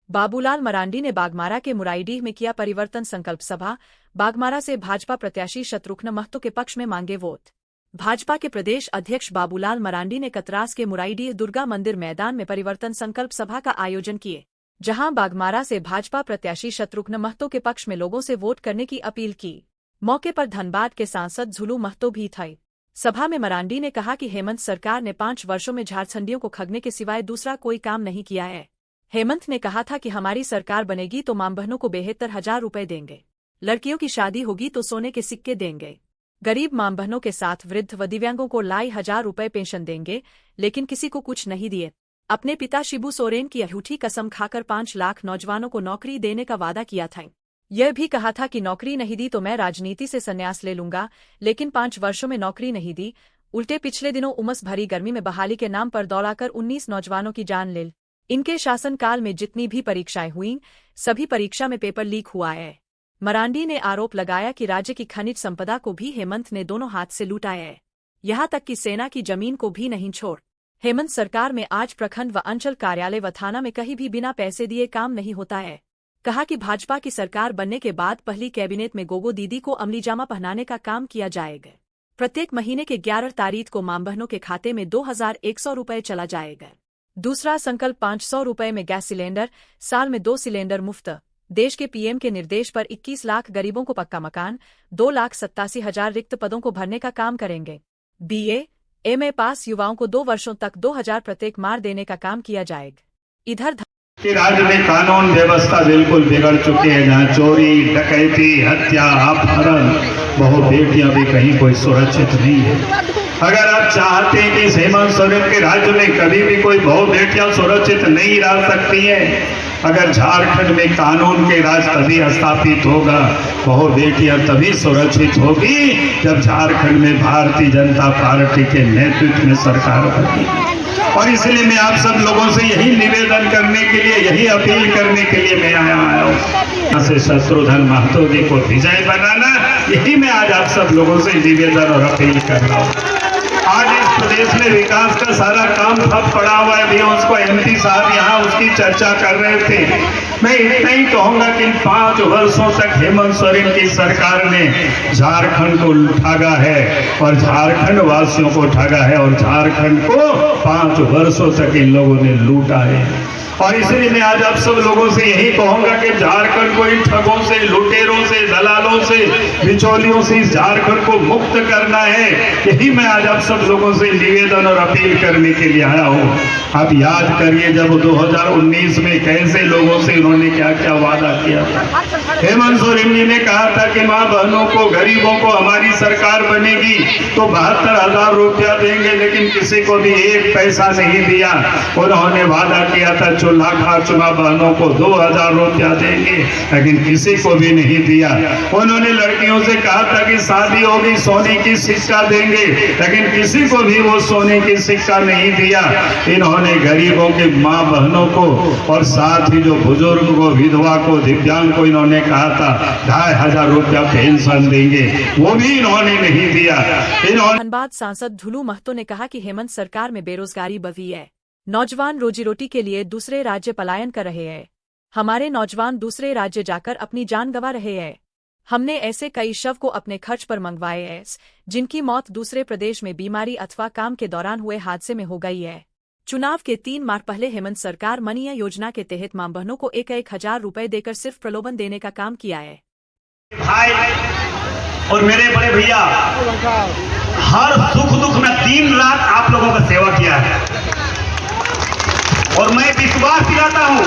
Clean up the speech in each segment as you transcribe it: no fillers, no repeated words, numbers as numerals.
बाबूलाल मरांडी ने बागमारा के मुराईडीह में किया परिवर्तन संकल्प सभा। बागमारा से भाजपा प्रत्याशी शत्रुघ्न महतो के पक्ष में मांगे वोट। भाजपा के प्रदेश अध्यक्ष बाबूलाल मरांडी ने कतरास के मुराईडीह दुर्गा मंदिर मैदान में परिवर्तन संकल्प सभा का आयोजन किए, जहां बागमारा से भाजपा प्रत्याशी शत्रुघ्न महतो के पक्ष में लोगों से वोट करने की अपील की। मौके पर धनबाद के सांसद झुलू महतो भी थे। सभा में मरांडी ने कहा कि हेमंत सरकार ने 5 वर्षों में झारखंडियों को ठगने के सिवाय दूसरा कोई काम नहीं किया है। हेमंत ने कहा था कि हमारी सरकार बनेगी तो मां बहनों को 72,000 रुपए देंगे, लड़कियों की शादी होगी तो सोने के सिक्के देंगे, गरीब मां बहनों के साथ वृद्ध व दिव्यांगों को 2,000 रुपए पेंशन देंगे, लेकिन किसी को कुछ नहीं दिए। अपने पिता शिबू सोरेन की अनूठी कसम खाकर 5 लाख नौजवानों को नौकरी देने का वादा किया था। यह भी कहा था कि नौकरी नहीं दी तो मैं राजनीति से संन्यास ले लूंगा, लेकिन 5 वर्षों में नौकरी नहीं दी। उल्टे पिछले दिनों उमस भरी गर्मी में बहाली के नाम पर दौड़ाकर 19 नौजवानों की जान ले। इनके शासनकाल में जितनी भी परीक्षाएं हुईं, सभी परीक्षा में पेपर लीक हुआ है। मरांडी ने आरोप लगाया कि राज्य की खनिज संपदा को भी हेमंत ने दोनों हाथ से लूटा है, यहां तक कि सेना की जमीन को भी नहीं छोड़। हेमंत सरकार में आज प्रखंड व अंचल कार्यालय व थाना में कहीं भी बिना पैसे दिए काम नहीं होता है। कहा कि भाजपा की सरकार बनने के बाद पहली कैबिनेट में गोगो दीदी को अमली जामा पहनाने का काम किया जाएगा। प्रत्येक महीने के 11 तारीख को मां बहनों के खाते में 2,100 रुपए चला जाएगा। दूसरा संकल्प 500 रुपए में गैस सिलेंडर, साल में 2 सिलेंडर मुफ्त। देश के पीएम के निर्देश पर 21 लाख गरीबों को पक्का मकान, 2,87,000 रिक्त पदों को भरने का काम करेंगे। BA, MA पास युवाओं को 2 वर्षों तक 2,000 प्रत्येक मार देने का काम किया जाएगा। इधर कि राज्य में कानून व्यवस्था बिल्कुल बिगड़ चुकी है, जहाँ चोरी, डकैती, हत्या, अपहरण, बहु बेटियां भी कहीं कोई सुरक्षित नहीं है। अगर आप चाहते हैं कि हेमंत सोरेन के राज्य में कभी भी कोई बहु बेटियां सुरक्षित नहीं रह सकती हैं, अगर झारखंड में कानून के राज तभी स्थापित होगा, बहु बेटियां तभी सुरक्षित होगी जब झारखंड में भारतीय जनता पार्टी के नेतृत्व में सरकार बनेगी। और इसलिए मैं आप सब लोगों से यही निवेदन करने के लिए, यही अपील करने के लिए मैं आया हूँ, यहाँ से शत्रुघ्न महतो जी को विजय बनाना, यही मैं आज आप सब लोगों से निवेदन और अपील कर रहा हूँ। आज इस प्रदेश में विकास का सारा काम ठप पड़ा हुआ है, भी उसको MP साहब यहाँ उसकी चर्चा कर रहे थे। मैं इतना ही कहूँगा कि 5 वर्षों तक हेमंत सोरेन की सरकार ने झारखंड को ठगा है और झारखंड वासियों को ठगा है, और झारखंड को 5 वर्षों तक इन लोगों ने लूटा है। और इसलिए मैं आज आप सब लोगों से यही कहूंगा कि झारखंड को इन ठगों से, लुटेरों से, दलालों से, बिचौलियों से इस झारखंड को मुक्त करना है। यही मैं आज आप सब लोगों से निवेदन और अपील करने के लिए आया हूँ। आप याद करिए जब 2019 में कैसे लोगों से इन्होंने क्या क्या वादा किया था। हेमंत सोरेन जी ने कहा था कि माँ बहनों को, गरीबों को हमारी सरकार बनेगी तो 72,000 रुपया देंगे, लेकिन किसी को भी 1 पैसा नहीं दिया। उन्होंने वादा किया था चूल्हा खाच माँ बहनों को 2,000 रुपया देंगे, लेकिन किसी को भी नहीं दिया। उन्होंने लड़कियों से कहा था कि शादी होगी सोने की सिक्का देंगे, लेकिन किसी को भी वो सोने की सिक्का नहीं दिया। इन्होंने गरीबों के माँ बहनों को और साथ ही जो बुजुर्ग को, विधवा को, दिव्यांग को इन्होंने कहा था 2,500 रुपया पेंशन देंगे, वो भी इन्होंने नहीं दिया। धनबाद सांसद झुलू महतो ने कहा कि हेमंत सरकार में बेरोजगारी बढ़ी है, नौजवान रोजी रोटी के लिए दूसरे राज्य पलायन कर रहे हैं। हमारे नौजवान दूसरे राज्य जाकर अपनी जान गंवा रहे हैं। हमने ऐसे कई शव को अपने खर्च पर मंगवाए हैं, जिनकी मौत दूसरे प्रदेश में बीमारी अथवा काम के दौरान हुए हादसे में हो गई है। चुनाव के 3 माह पहले हेमंत सरकार मनीय योजना के तहत मां बहनों को 1,000 रुपए देकर सिर्फ प्रलोभन देने का काम किया है। भाई और मेरे बड़े भैया, हर सुख दुख में दिन रात आप लोगों का सेवा किया है, और मैं विश्वास दिलाता हूं,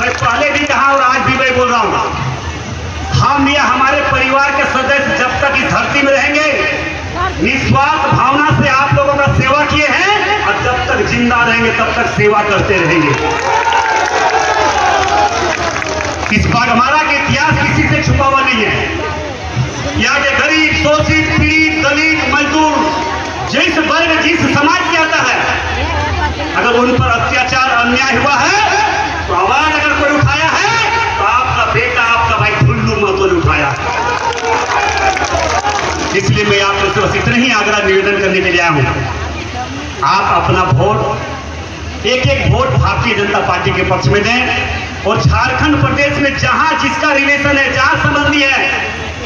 मैं पहले भी कहा और आज भी मैं बोल रहा हूं, हम या हमारे परिवार के सदस्य जब तक इस धरती में रहेंगे, निस्वार्थ भावना से आप लोगों का सेवा किए हैं, और जब तक जिंदा रहेंगे तब तक सेवा करते रहेंगे। इस बागमारा का इतिहास किसी से छुपा हुआ नहीं है। यहाँ के गरीब, शोषित, पीड़ित, दलित, मजदूर, जिस वर्ग, जिस समाज से आता है, अगर उन पर अत्याचार, अन्याय हुआ है तो आवाज अगर कोई उठाया है तो आपका बेटा, आपका भाई झुल्लू महतो ने उठाया। इसलिए मैं आप लोग से बस इतना ही आग्रह निवेदन करने के लिए आया हूं, आप अपना वोट, एक वोट भारतीय जनता पार्टी के पक्ष में दें। और झारखंड प्रदेश में जहां जिसका रिलेशन है, जहां संबंधी है,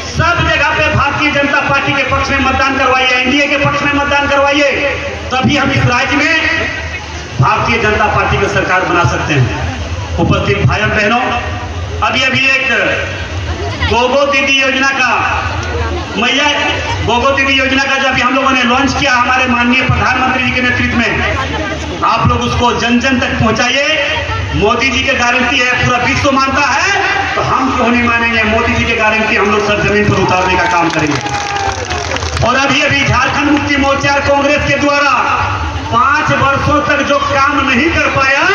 सब जगह पे भारतीय जनता पार्टी के पक्ष में मतदान करवाइए, एनडीए के पक्ष में मतदान करवाइए, तभी हम इस राज्य में भारतीय जनता पार्टी की सरकार बना सकते हैं। उपस्थित भाइयों बहनों, अभी एक गोगो दीदी योजना का गोगो दीदी योजना का जो अभी हम लोगों ने लॉन्च किया हमारे माननीय प्रधानमंत्री जी के नेतृत्व में, आप लोग उसको जन जन तक पहुंचाइए। मोदी जी की गारंटी है, पूरा विश्व मानता है, तो हम क्यों नहीं मानेंगे। मोदी जी की गारंटी हम लोग सब जमीन पर उतारने का काम करेंगे। और अभी झारखंड मुक्ति मोर्चा कांग्रेस के द्वारा 5 वर्षों तक जो काम नहीं कर पाया,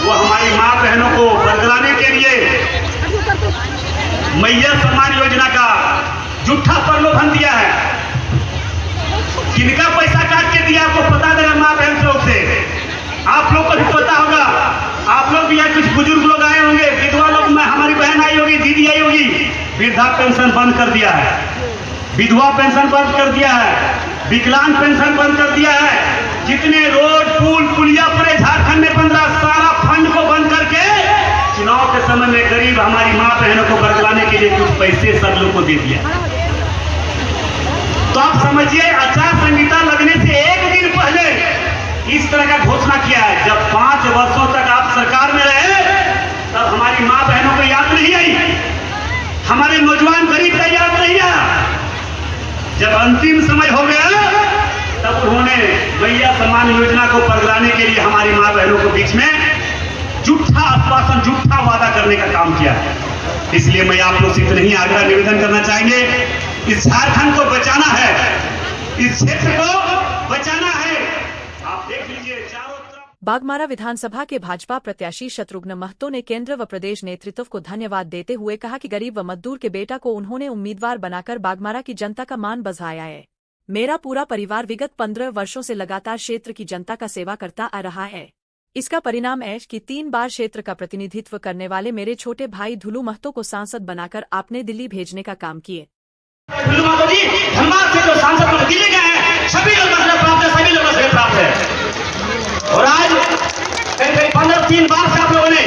वो हमारी मां बहनों को बरगलाने के लिए मैया सम्मान योजना का झूठा प्रलोभन दिया है। किनका पैसा काट के दिया आपको पता देगा मां बहन लोग से, आप लोग को भी पता होगा। आप लोग भी यहाँ कुछ बुजुर्ग लोग आए होंगे, विधवा लोग में हमारी बहन आई होगी, दीदी आई होगी। वृद्धा पेंशन बंद कर दिया है, विधवा पेंशन बंद कर दिया है, विकलांग पेंशन बंद कर दिया है। जितने रोड पुल पुलिया पड़े झारखंड में 15 सारा फंड को बंद करके चुनाव के समय में गरीब हमारी मां बहनों को बरगलाने के लिए कुछ पैसे सब लोग को दे दिया। तो आप समझिए, आचार संहिता लगने से एक दिन पहले इस तरह का घोषणा किया है। जब 5 वर्षों तक आप सरकार में रहे, तब हमारी मां बहनों को याद नहीं आई, हमारे नौजवान गरीब का याद नहीं आया। जब अंतिम समय हो गया, तब उन्होंने मैया सम्मान योजना को बरगलाने के लिए हमारी मां बहनों को बीच में झूठा आश्वासन, झूठा वादा करने का काम किया। इसलिए मैं आप लोग से इतना ही आग्रह निवेदन करना चाहेंगे, इस झारखंड को बचाना है, इस क्षेत्र को बचाना है। आप देख लीजिए चारों तरफ। बाघमारा विधानसभा के भाजपा प्रत्याशी शत्रुघ्न महतो ने केंद्र व प्रदेश नेतृत्व को धन्यवाद देते हुए कहा कि गरीब व मजदूर के बेटा को उन्होंने उम्मीदवार बनाकर बाघमारा की जनता का मान बढ़ाया है। मेरा पूरा परिवार विगत 15 वर्षों से लगातार क्षेत्र की जनता का सेवा करता आ रहा है। इसका परिणाम है कि 3 बार क्षेत्र का प्रतिनिधित्व करने वाले मेरे छोटे भाई धुलू महतो को सांसद बनाकर आपने दिल्ली भेजने का काम किए। धुलू महतो जी धनबाद से जो सांसद दिल्ली गए हैं, सभी लोग मसले प्राप्त है, सभी लोग मसले प्राप्त है। और आज करीब 15-3 बार से आप लोगों ने